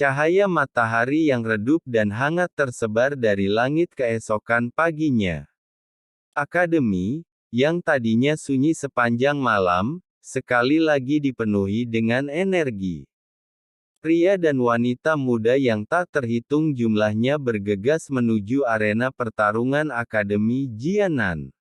Cahaya matahari yang redup dan hangat tersebar dari langit keesokan paginya. Akademi, yang tadinya sunyi sepanjang malam, sekali lagi dipenuhi dengan energi. Pria dan wanita muda yang tak terhitung jumlahnya bergegas menuju arena pertarungan Akademi Jianan.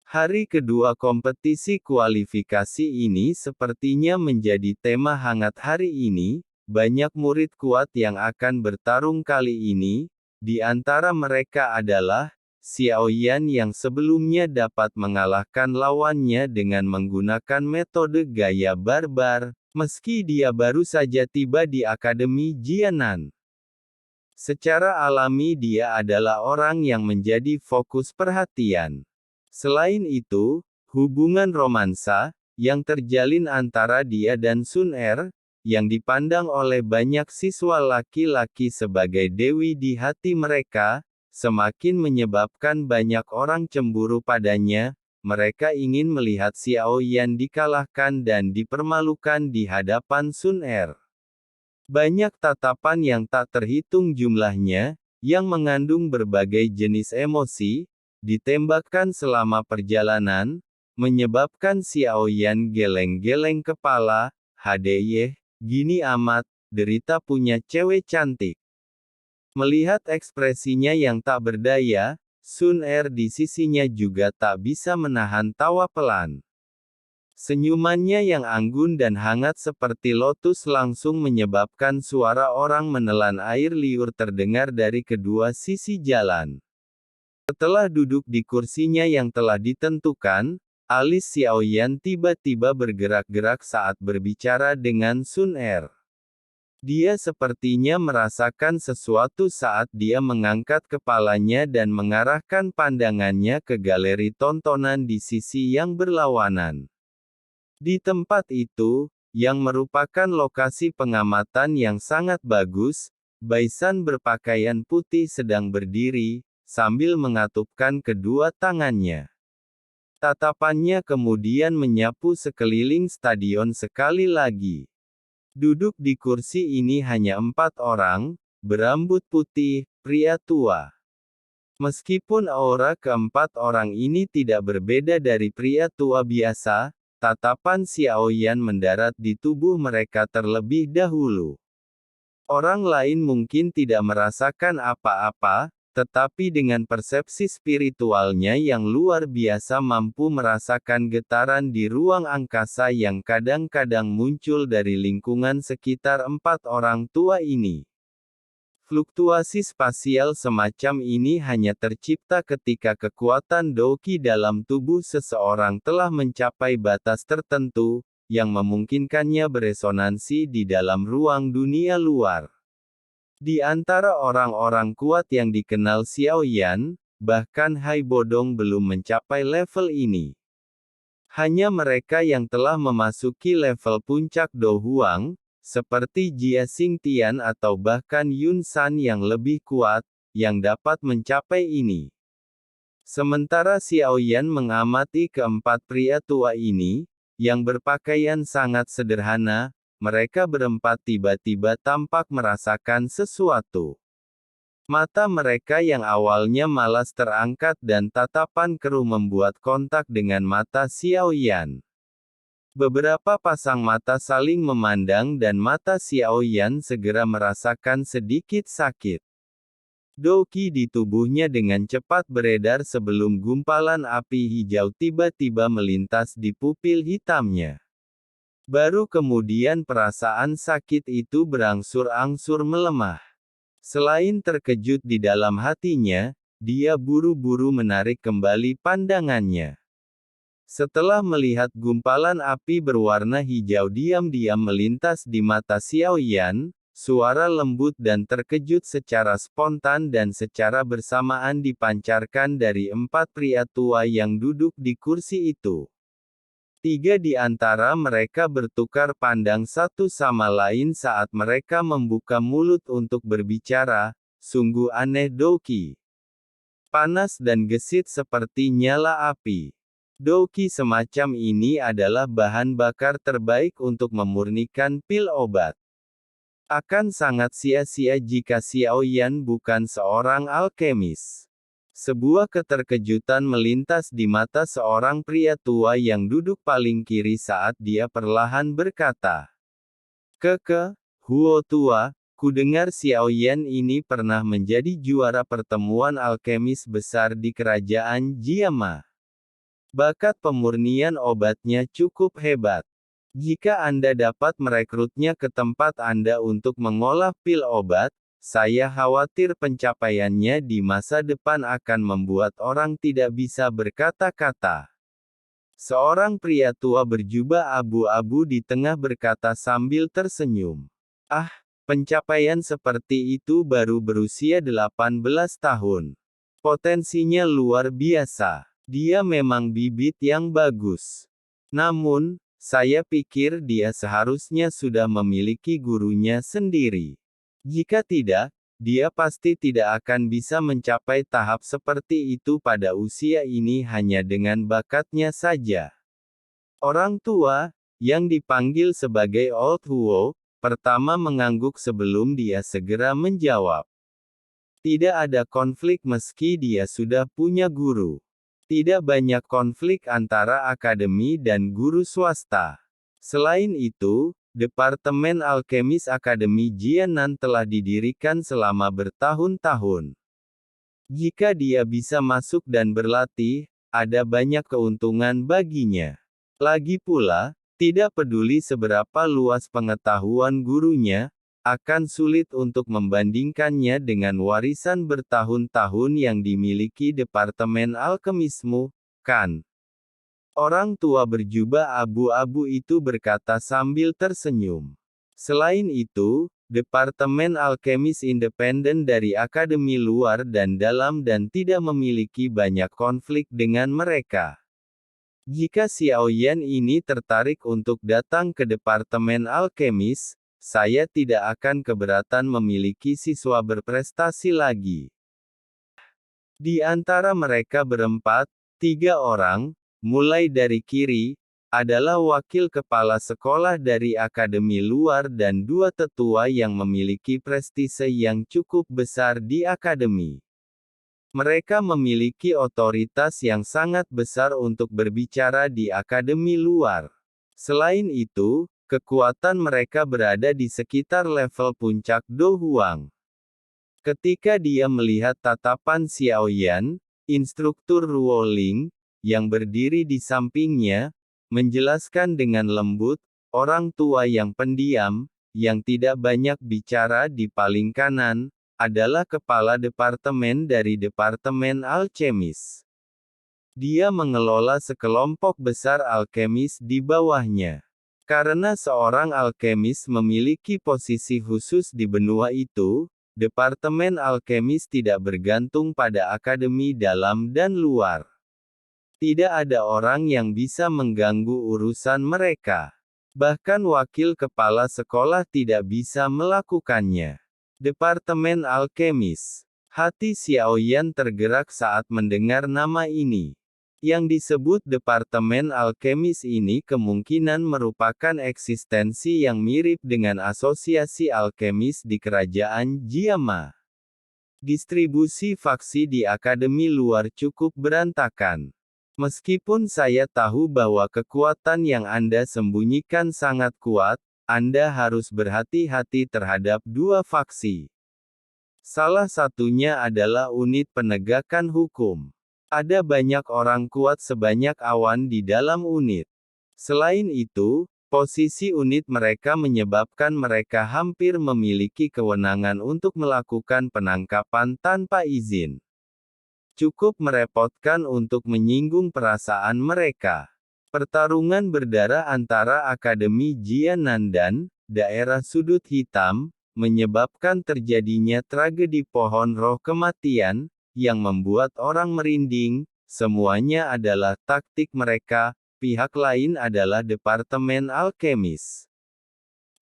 Hari kedua kompetisi kualifikasi ini sepertinya menjadi tema hangat hari ini. Banyak murid kuat yang akan bertarung kali ini. Di antara mereka adalah Xiaoyan yang sebelumnya dapat mengalahkan lawannya dengan menggunakan metode gaya barbar, meski dia baru saja tiba di Akademi Jianan. Secara alami dia adalah orang yang menjadi fokus perhatian. Selain itu, hubungan romansa yang terjalin antara dia dan Sun Er, yang dipandang oleh banyak siswa laki-laki sebagai dewi di hati mereka, semakin menyebabkan banyak orang cemburu padanya. Mereka ingin melihat Xiaoyan dikalahkan dan dipermalukan di hadapan Sun Er. Banyak tatapan yang tak terhitung jumlahnya, yang mengandung berbagai jenis emosi, ditembakkan selama perjalanan, menyebabkan Xiaoyan geleng-geleng kepala. "Hadeye, gini amat, derita punya cewek cantik." Melihat ekspresinya yang tak berdaya, Sun Er di sisinya juga tak bisa menahan tawa pelan. Senyumannya yang anggun dan hangat seperti lotus langsung menyebabkan suara orang menelan air liur terdengar dari kedua sisi jalan. Setelah duduk di kursinya yang telah ditentukan, alis Xiaoyan tiba-tiba bergerak-gerak saat berbicara dengan Sun Er. Dia sepertinya merasakan sesuatu saat dia mengangkat kepalanya dan mengarahkan pandangannya ke galeri tontonan di sisi yang berlawanan. Di tempat itu, yang merupakan lokasi pengamatan yang sangat bagus, Baisan berpakaian putih sedang berdiri, sambil mengatupkan kedua tangannya. Tatapannya kemudian menyapu sekeliling stadion sekali lagi. Duduk di kursi ini hanya 4 orang, berambut putih, pria tua. Meskipun aura keempat orang ini tidak berbeda dari pria tua biasa, tatapan Xiaoyan mendarat di tubuh mereka terlebih dahulu. Orang lain mungkin tidak merasakan apa-apa, tetapi dengan persepsi spiritualnya yang luar biasa mampu merasakan getaran di ruang angkasa yang kadang-kadang muncul dari lingkungan sekitar 4 orang tua ini. Fluktuasi spasial semacam ini hanya tercipta ketika kekuatan Doqi dalam tubuh seseorang telah mencapai batas tertentu, yang memungkinkannya beresonansi di dalam ruang dunia luar. Di antara orang-orang kuat yang dikenal Xiaoyan, bahkan Hai Bodong belum mencapai level ini. Hanya mereka yang telah memasuki level puncak Do Huang, seperti Jia Xingtian atau bahkan Yun San yang lebih kuat, yang dapat mencapai ini. Sementara Xiaoyan mengamati keempat pria tua ini, yang berpakaian sangat sederhana, mereka berempat tiba-tiba tampak merasakan sesuatu. Mata mereka yang awalnya malas terangkat dan tatapan keruh membuat kontak dengan mata Xiaoyan. Beberapa pasang mata saling memandang dan mata Xiaoyan segera merasakan sedikit sakit. Doqi di tubuhnya dengan cepat beredar sebelum gumpalan api hijau tiba-tiba melintas di pupil hitamnya. Baru kemudian perasaan sakit itu berangsur-angsur melemah. Selain terkejut di dalam hatinya, dia buru-buru menarik kembali pandangannya. Setelah melihat gumpalan api berwarna hijau diam-diam melintas di mata Xiaoyan, suara lembut dan terkejut secara spontan dan secara bersamaan dipancarkan dari 4 pria tua yang duduk di kursi itu. 3 di antara mereka bertukar pandang satu sama lain saat mereka membuka mulut untuk berbicara. Sungguh aneh Doqi. Panas dan gesit seperti nyala api. Doqi semacam ini adalah bahan bakar terbaik untuk memurnikan pil obat. Akan sangat sia-sia jika Xiao Yan bukan seorang alkemis. Sebuah keterkejutan melintas di mata seorang pria tua yang duduk paling kiri saat dia perlahan berkata, Huo tua, kudengar Xiao Yan ini pernah menjadi juara pertemuan alkemis besar di kerajaan Jiama. Bakat pemurnian obatnya cukup hebat. Jika Anda dapat merekrutnya ke tempat Anda untuk mengolah pil obat, saya khawatir pencapaiannya di masa depan akan membuat orang tidak bisa berkata-kata. Seorang pria tua berjubah abu-abu di tengah berkata sambil tersenyum. Ah, pencapaian seperti itu baru berusia 18 tahun. Potensinya luar biasa. Dia memang bibit yang bagus. Namun, saya pikir dia seharusnya sudah memiliki gurunya sendiri. Jika tidak, dia pasti tidak akan bisa mencapai tahap seperti itu pada usia ini hanya dengan bakatnya saja. Orang tua, yang dipanggil sebagai Old Huo, pertama mengangguk sebelum dia segera menjawab. Tidak ada konflik meski dia sudah punya guru. Tidak banyak konflik antara akademi dan guru swasta. Selain itu, Departemen Alkemis Akademi Jianan telah didirikan selama bertahun-tahun. Jika dia bisa masuk dan berlatih, ada banyak keuntungan baginya. Lagi pula, tidak peduli seberapa luas pengetahuan gurunya, akan sulit untuk membandingkannya dengan warisan bertahun-tahun yang dimiliki Departemen Alkemismu, kan? Orang tua berjubah abu-abu itu berkata sambil tersenyum. Selain itu, Departemen Alkemis independen dari akademi luar dan dalam dan tidak memiliki banyak konflik dengan mereka. Jika Xiao Yan ini tertarik untuk datang ke Departemen Alkemis, saya tidak akan keberatan memiliki siswa berprestasi lagi. Di antara mereka berempat, 3 orang, mulai dari kiri, adalah wakil kepala sekolah dari akademi luar dan 2 tetua yang memiliki prestise yang cukup besar di akademi. Mereka memiliki otoritas yang sangat besar untuk berbicara di akademi luar. Selain itu, kekuatan mereka berada di sekitar level puncak Do Huang. Ketika dia melihat tatapan Xiao Yan, instruktur Ruo Ling, yang berdiri di sampingnya, menjelaskan dengan lembut, orang tua yang pendiam, yang tidak banyak bicara di paling kanan, adalah kepala departemen dari Departemen Alkemis. Dia mengelola sekelompok besar alkemis di bawahnya. Karena seorang alkemis memiliki posisi khusus di benua itu, Departemen Alkemis tidak bergantung pada akademi dalam dan luar. Tidak ada orang yang bisa mengganggu urusan mereka. Bahkan wakil kepala sekolah tidak bisa melakukannya. Departemen Alkemis. Hati Xiao Yan tergerak saat mendengar nama ini. Yang disebut Departemen Alkemis ini kemungkinan merupakan eksistensi yang mirip dengan asosiasi alkemis di kerajaan Jiama. Distribusi faksi di akademi luar cukup berantakan. Meskipun saya tahu bahwa kekuatan yang Anda sembunyikan sangat kuat, Anda harus berhati-hati terhadap 2 faksi. Salah satunya adalah unit penegakan hukum. Ada banyak orang kuat sebanyak awan di dalam unit. Selain itu, posisi unit mereka menyebabkan mereka hampir memiliki kewenangan untuk melakukan penangkapan tanpa izin. Cukup merepotkan untuk menyinggung perasaan mereka. Pertarungan berdarah antara Akademi Jianan dan daerah sudut hitam, menyebabkan terjadinya tragedi pohon roh kematian, yang membuat orang merinding. Semuanya adalah taktik mereka, pihak lain adalah Departemen Alkemis.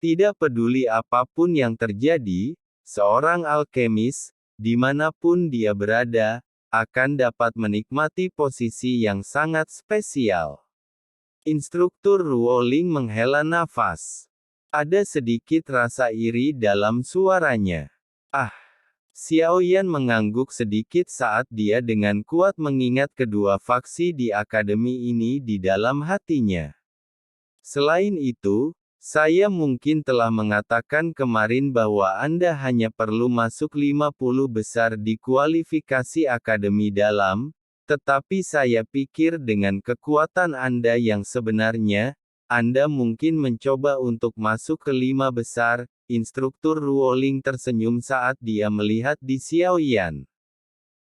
Tidak peduli apapun yang terjadi, seorang alkemis, dimanapun dia berada, akan dapat menikmati posisi yang sangat spesial. Instruktur Ruo Ling menghela nafas. Ada sedikit rasa iri dalam suaranya. Ah, Xiaoyan mengangguk sedikit saat dia dengan kuat mengingat kedua faksi di akademi ini di dalam hatinya. Selain itu, saya mungkin telah mengatakan kemarin bahwa Anda hanya perlu masuk 50 besar di kualifikasi akademi dalam, tetapi saya pikir dengan kekuatan Anda yang sebenarnya, Anda mungkin mencoba untuk masuk ke 5 besar. Instruktur Ruoling tersenyum saat dia melihat di Xiaoyan.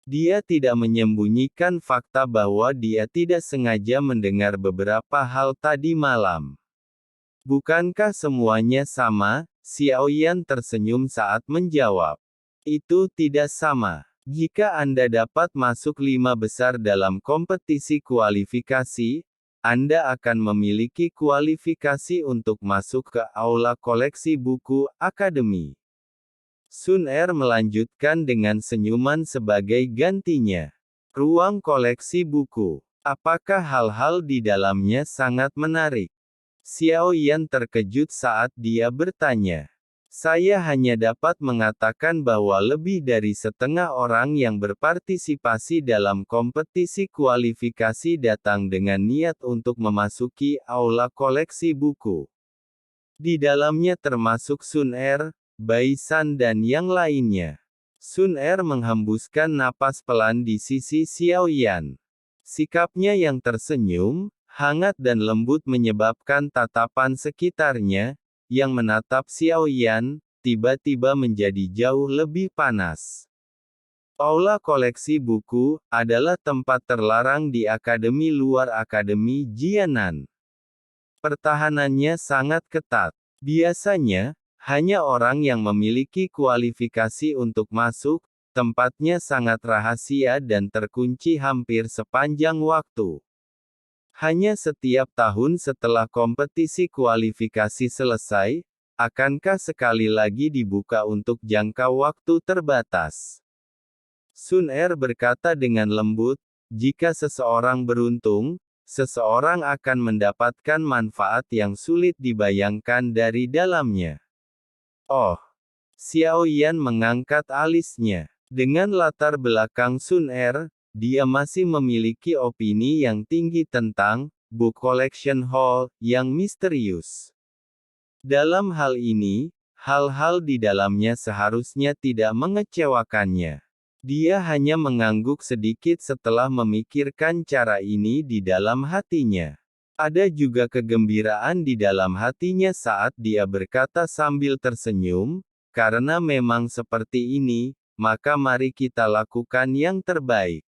Dia tidak menyembunyikan fakta bahwa dia tidak sengaja mendengar beberapa hal tadi malam. Bukankah semuanya sama? Xiaoyan tersenyum saat menjawab. Itu tidak sama. Jika Anda dapat masuk 5 besar dalam kompetisi kualifikasi, Anda akan memiliki kualifikasi untuk masuk ke aula koleksi buku akademi. Sun Er melanjutkan dengan senyuman sebagai gantinya. Ruang koleksi buku. Apakah hal-hal di dalamnya sangat menarik? Xiaoyan terkejut saat dia bertanya. Saya hanya dapat mengatakan bahwa lebih dari setengah orang yang berpartisipasi dalam kompetisi kualifikasi datang dengan niat untuk memasuki aula koleksi buku. Di dalamnya termasuk Sun Er, Bai San dan yang lainnya. Sun Er menghembuskan napas pelan di sisi Xiaoyan. Sikapnya yang tersenyum, hangat dan lembut menyebabkan tatapan sekitarnya, yang menatap Xiaoyan, tiba-tiba menjadi jauh lebih panas. Aula koleksi buku adalah tempat terlarang di akademi luar Akademi Jianan. Pertahanannya sangat ketat. Biasanya, hanya orang yang memiliki kualifikasi untuk masuk, tempatnya sangat rahasia dan terkunci hampir sepanjang waktu. Hanya setiap tahun setelah kompetisi kualifikasi selesai, akankah sekali lagi dibuka untuk jangka waktu terbatas. Sun Er berkata dengan lembut, jika seseorang beruntung, seseorang akan mendapatkan manfaat yang sulit dibayangkan dari dalamnya. Oh, Xiaoyan mengangkat alisnya. Dengan latar belakang Sun Er, dia masih memiliki opini yang tinggi tentang Book Collection Hall yang misterius. Dalam hal ini, hal-hal di dalamnya seharusnya tidak mengecewakannya. Dia hanya mengangguk sedikit setelah memikirkan cara ini di dalam hatinya. Ada juga kegembiraan di dalam hatinya saat dia berkata sambil tersenyum, karena memang seperti ini, maka mari kita lakukan yang terbaik.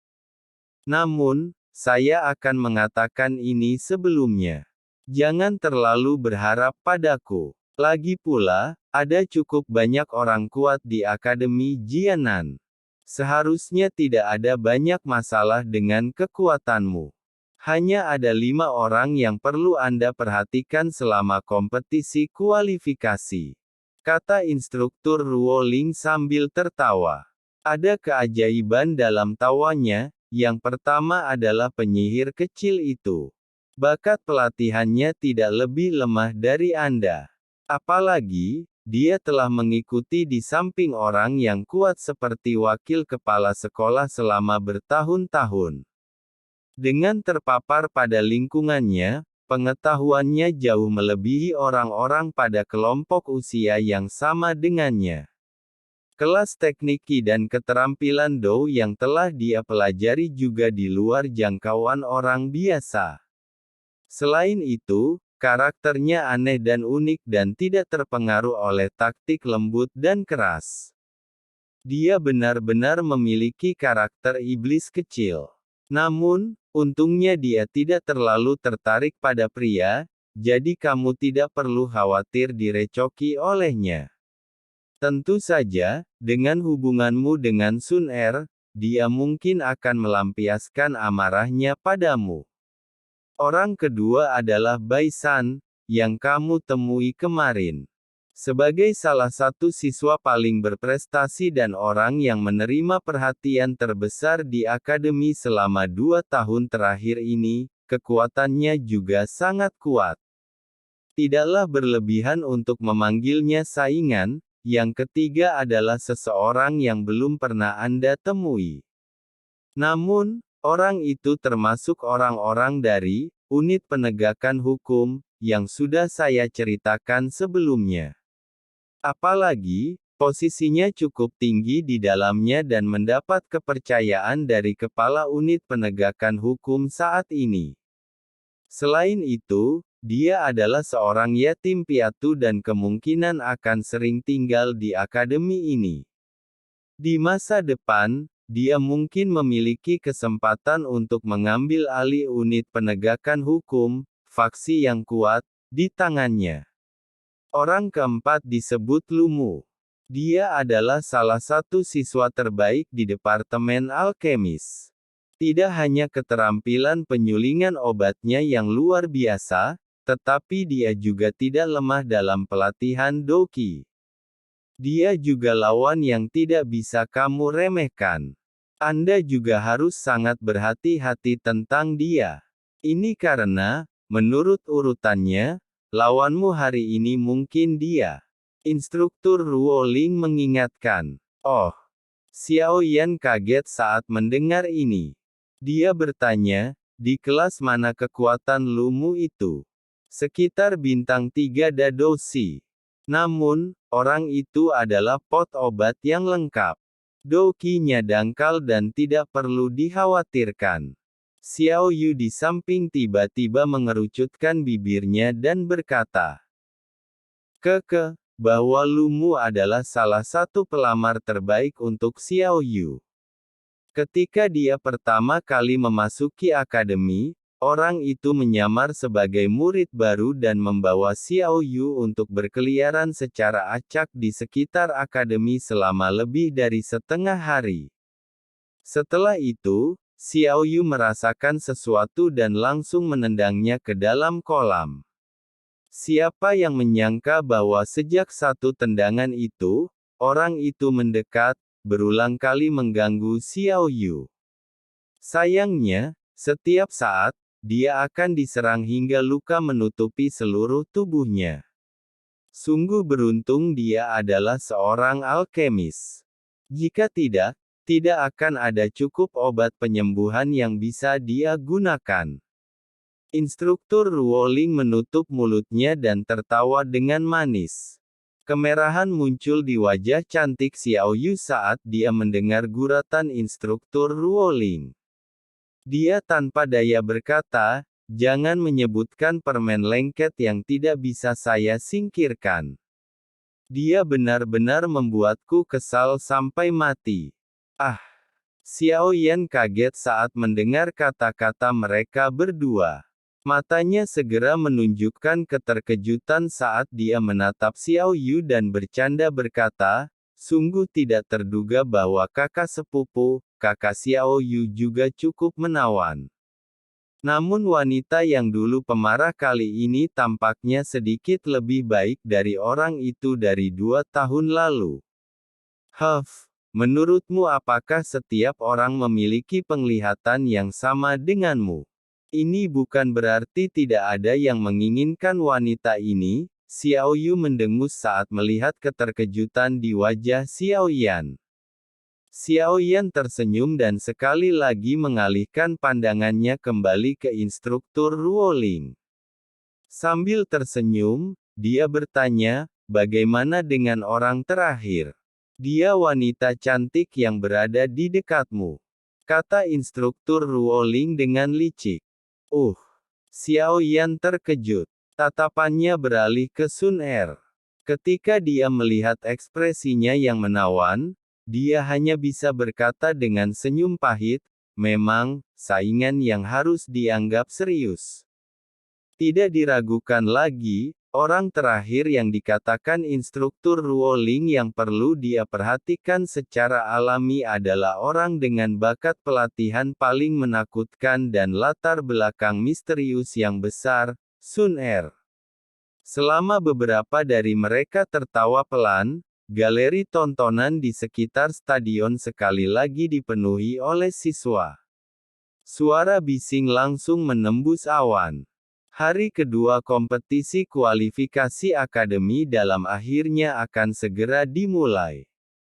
Namun, saya akan mengatakan ini sebelumnya. Jangan terlalu berharap padaku. Lagi pula, ada cukup banyak orang kuat di Akademi Jianan. Seharusnya tidak ada banyak masalah dengan kekuatanmu. Hanya ada 5 orang yang perlu Anda perhatikan selama kompetisi kualifikasi. Kata instruktur Ruoling sambil tertawa. Ada keajaiban dalam tawanya. Yang pertama adalah penyihir kecil itu. Bakat pelatihannya tidak lebih lemah dari Anda. Apalagi, dia telah mengikuti di samping orang yang kuat seperti wakil kepala sekolah selama bertahun-tahun. Dengan terpapar pada lingkungannya, pengetahuannya jauh melebihi orang-orang pada kelompok usia yang sama dengannya. Kelas teknik Qi dan keterampilan Dou yang telah dia pelajari juga di luar jangkauan orang biasa. Selain itu, karakternya aneh dan unik dan tidak terpengaruh oleh taktik lembut dan keras. Dia benar-benar memiliki karakter iblis kecil. Namun, untungnya dia tidak terlalu tertarik pada pria, jadi kamu tidak perlu khawatir direcoki olehnya. Tentu saja, dengan hubunganmu dengan Sun Er, dia mungkin akan melampiaskan amarahnya padamu. Orang kedua adalah Bai San, yang kamu temui kemarin. Sebagai salah satu siswa paling berprestasi dan orang yang menerima perhatian terbesar di akademi selama 2 tahun terakhir ini, kekuatannya juga sangat kuat. Tidaklah berlebihan untuk memanggilnya saingan. Yang ketiga adalah seseorang yang belum pernah Anda temui. Namun, orang itu termasuk orang-orang dari unit penegakan hukum yang sudah saya ceritakan sebelumnya. Apalagi, posisinya cukup tinggi di dalamnya dan mendapat kepercayaan dari kepala unit penegakan hukum saat ini. Selain itu, dia adalah seorang yatim piatu dan kemungkinan akan sering tinggal di akademi ini. Di masa depan, dia mungkin memiliki kesempatan untuk mengambil alih unit penegakan hukum, faksi yang kuat, di tangannya. Orang keempat disebut Lumu. Dia adalah salah satu siswa terbaik di Departemen Alkemis. Tidak hanya keterampilan penyulingan obatnya yang luar biasa, tetapi dia juga tidak lemah dalam pelatihan Doki. Dia juga lawan yang tidak bisa kamu remehkan. Anda juga harus sangat berhati-hati tentang dia. Ini karena, menurut urutannya, lawanmu hari ini mungkin dia. Instruktur Ruoling mengingatkan. Oh. Xiao Yan kaget saat mendengar ini. Dia bertanya, di kelas mana kekuatan Lumu itu? Sekitar bintang 3 Dadoshi. Namun, orang itu adalah pot obat yang lengkap. Doki-nya dangkal dan tidak perlu dikhawatirkan. Xiao Yu di samping tiba-tiba mengerucutkan bibirnya dan berkata, bahwa Lumu adalah salah satu pelamar terbaik untuk Xiao Yu. Ketika dia pertama kali memasuki akademi, orang itu menyamar sebagai murid baru dan membawa Xiao Yu untuk berkeliaran secara acak di sekitar akademi selama lebih dari setengah hari. Setelah itu, Xiao Yu merasakan sesuatu dan langsung menendangnya ke dalam kolam. Siapa yang menyangka bahwa sejak satu tendangan itu, orang itu mendekat, berulang kali mengganggu Xiao Yu. Sayangnya, setiap saat, dia akan diserang hingga luka menutupi seluruh tubuhnya. Sungguh beruntung dia adalah seorang alkemis. Jika tidak, tidak akan ada cukup obat penyembuhan yang bisa dia gunakan. Instruktur Ruoling menutup mulutnya dan tertawa dengan manis. Kemerahan muncul di wajah cantik Xiao Yu saat dia mendengar guratan instruktur Ruoling. Dia tanpa daya berkata, "Jangan menyebutkan permen lengket yang tidak bisa saya singkirkan. Dia benar-benar membuatku kesal sampai mati." Ah! Xiao Yan kaget saat mendengar kata-kata mereka berdua. Matanya segera menunjukkan keterkejutan saat dia menatap Xiao Yu dan bercanda berkata, sungguh tidak terduga bahwa kakak sepupu, kakak Xiao Yu juga cukup menawan. Namun wanita yang dulu pemarah kali ini tampaknya sedikit lebih baik dari orang itu dari 2 tahun lalu. Menurutmu apakah setiap orang memiliki penglihatan yang sama denganmu? Ini bukan berarti tidak ada yang menginginkan wanita ini, Xiao Yu mendengus saat melihat keterkejutan di wajah Xiao Yan. Xiao Yan tersenyum dan sekali lagi mengalihkan pandangannya kembali ke instruktur Ruoling. Sambil tersenyum, dia bertanya, bagaimana dengan orang terakhir? Dia wanita cantik yang berada di dekatmu, kata instruktur Ruoling dengan licik. Xiao Yan terkejut. Tatapannya beralih ke Sun Er. Ketika dia melihat ekspresinya yang menawan, dia hanya bisa berkata dengan senyum pahit, memang, saingan yang harus dianggap serius. Tidak diragukan lagi, orang terakhir yang dikatakan instruktur Ruoling yang perlu dia perhatikan secara alami adalah orang dengan bakat pelatihan paling menakutkan dan latar belakang misterius yang besar, Sun Er. Selama beberapa dari mereka tertawa pelan, galeri tontonan di sekitar stadion sekali lagi dipenuhi oleh siswa. Suara bising langsung menembus awan. Hari kedua kompetisi kualifikasi akademi dalam akhirnya akan segera dimulai.